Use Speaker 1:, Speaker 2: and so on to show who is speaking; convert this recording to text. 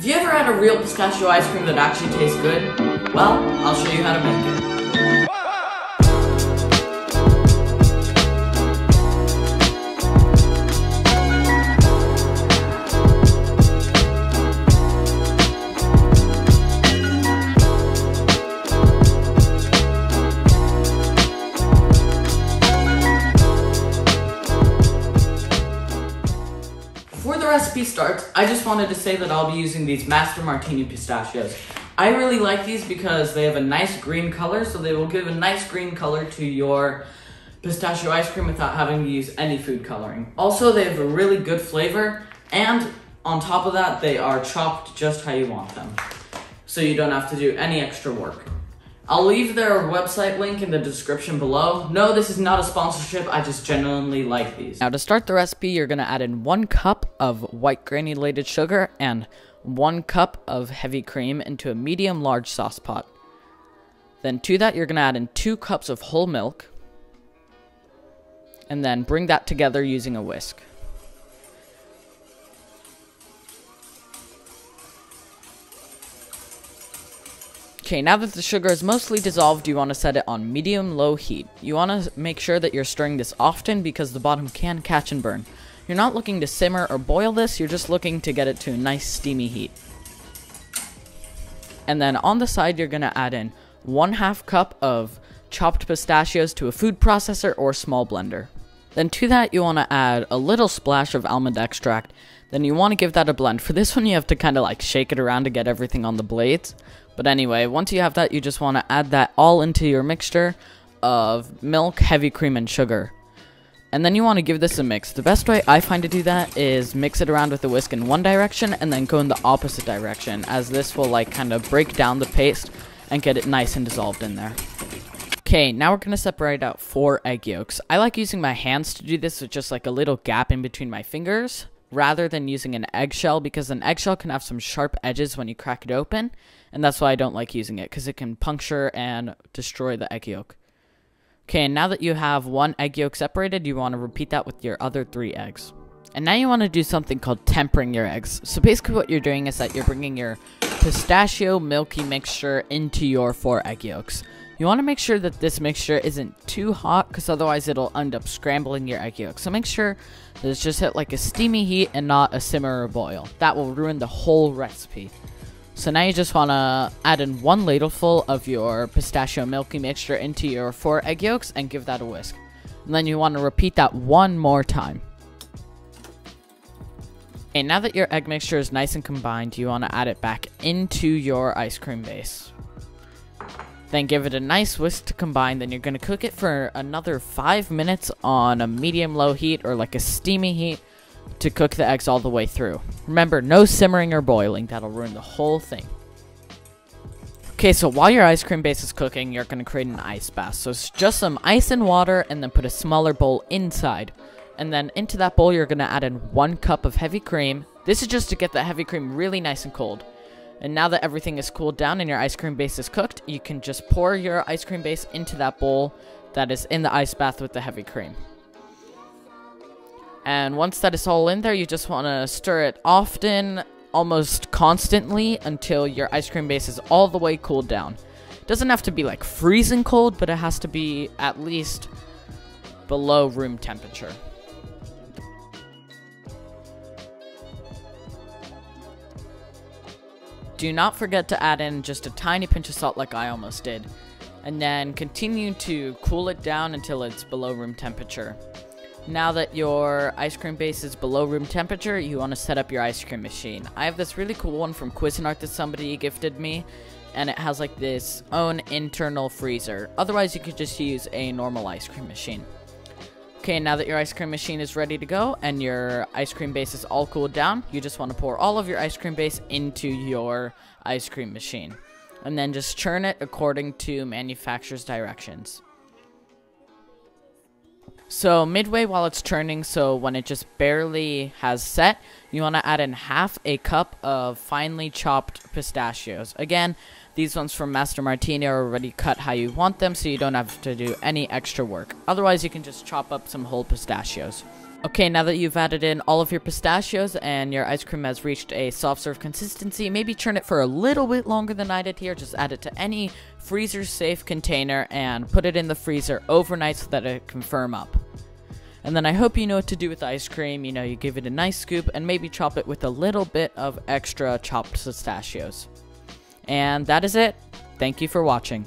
Speaker 1: Have you ever had a real pistachio ice cream that actually tastes good? Well, I'll show you how to make it. Before the recipe starts, I just wanted to say that I'll be using these Master Martini pistachios. I really like these because they have a nice green color, so they will give a nice green color to your pistachio ice cream without having to use any food coloring. Also, they have a really good flavor, and on top of that, they are chopped just how you want them, so you don't have to do any extra work. I'll leave their website link in the description below. No, this is not a sponsorship, I just genuinely like these. Now to start the recipe, you're going to add in 1 cup of white granulated sugar and 1 cup of heavy cream into a medium-large sauce pot. Then to that, you're going to add in 2 cups of whole milk, and then bring that together using a whisk. Okay, now that the sugar is mostly dissolved, you want to set it on medium-low heat. You want to make sure that you're stirring this often because the bottom can catch and burn. You're not looking to simmer or boil this, you're just looking to get it to a nice steamy heat. And then on the side, you're going to add in 1/2 cup of chopped pistachios to a food processor or small blender. Then to that, you want to add a little splash of almond extract. Then you want to give that a blend. For this one, you have to kind of like shake it around to get everything on the blades. But anyway, once you have that, you just want to add that all into your mixture of milk, heavy cream, and sugar. And then you want to give this a mix. The best way I find to do that is mix it around with a whisk in one direction and then go in the opposite direction, as this will like kind of break down the paste and get it nice and dissolved in there. Okay, now we're going to separate out 4 egg yolks. I like using my hands to do this with just like a little gap in between my fingers, rather than using an eggshell, because an eggshell can have some sharp edges when you crack it open, and that's why I don't like using it, because it can puncture and destroy the egg yolk. Okay, and now that you have 1 egg yolk separated, you want to repeat that with your other 3 eggs. And now you want to do something called tempering your eggs. So basically what you're doing is that you're bringing your pistachio milky mixture into your 4 egg yolks. You want to make sure that this mixture isn't too hot, because otherwise it'll end up scrambling your egg yolk. So make sure that it's just at like a steamy heat and not a simmer or boil. That will ruin the whole recipe. So now you just want to add in 1 ladleful of your pistachio milky mixture into your 4 egg yolks and give that a whisk. And then you want to repeat that 1 more time. Okay, now that your egg mixture is nice and combined, you want to add it back into your ice cream base. Then give it a nice whisk to combine. Then you're going to cook it for another 5 minutes on a medium-low heat or like a steamy heat to cook the eggs all the way through. Remember, no simmering or boiling. That'll ruin the whole thing. Okay, so while your ice cream base is cooking, you're going to create an ice bath. So it's just some ice and water, and then put a smaller bowl inside. And then into that bowl, you're going to add in 1 cup of heavy cream. This is just to get the heavy cream really nice and cold. And now that everything is cooled down and your ice cream base is cooked, you can just pour your ice cream base into that bowl that is in the ice bath with the heavy cream. And once that is all in there, you just want to stir it often, almost constantly, until your ice cream base is all the way cooled down. It doesn't have to be like freezing cold, but it has to be at least below room temperature. Do not forget to add in just a tiny pinch of salt like I almost did. And then continue to cool it down until it's below room temperature. Now that your ice cream base is below room temperature, you want to set up your ice cream machine. I have this really cool one from Cuisinart that somebody gifted me, and it has like this own internal freezer. Otherwise, you could just use a normal ice cream machine. Okay, now that your ice cream machine is ready to go and your ice cream base is all cooled down, you just want to pour all of your ice cream base into your ice cream machine. And then just churn it according to manufacturer's directions. So midway while it's churning, so when it just barely has set, you want to add in 1/2 cup of finely chopped pistachios. Again, these ones from Master Martini are already cut how you want them, so you don't have to do any extra work. Otherwise, you can just chop up some whole pistachios. Okay, now that you've added in all of your pistachios and your ice cream has reached a soft serve consistency, maybe churn it for a little bit longer than I did here. Just add it to any freezer safe container and put it in the freezer overnight so that it can firm up. And then I hope you know what to do with ice cream. You know, you give it a nice scoop and maybe chop it with a little bit of extra chopped pistachios. And that is it. Thank you for watching.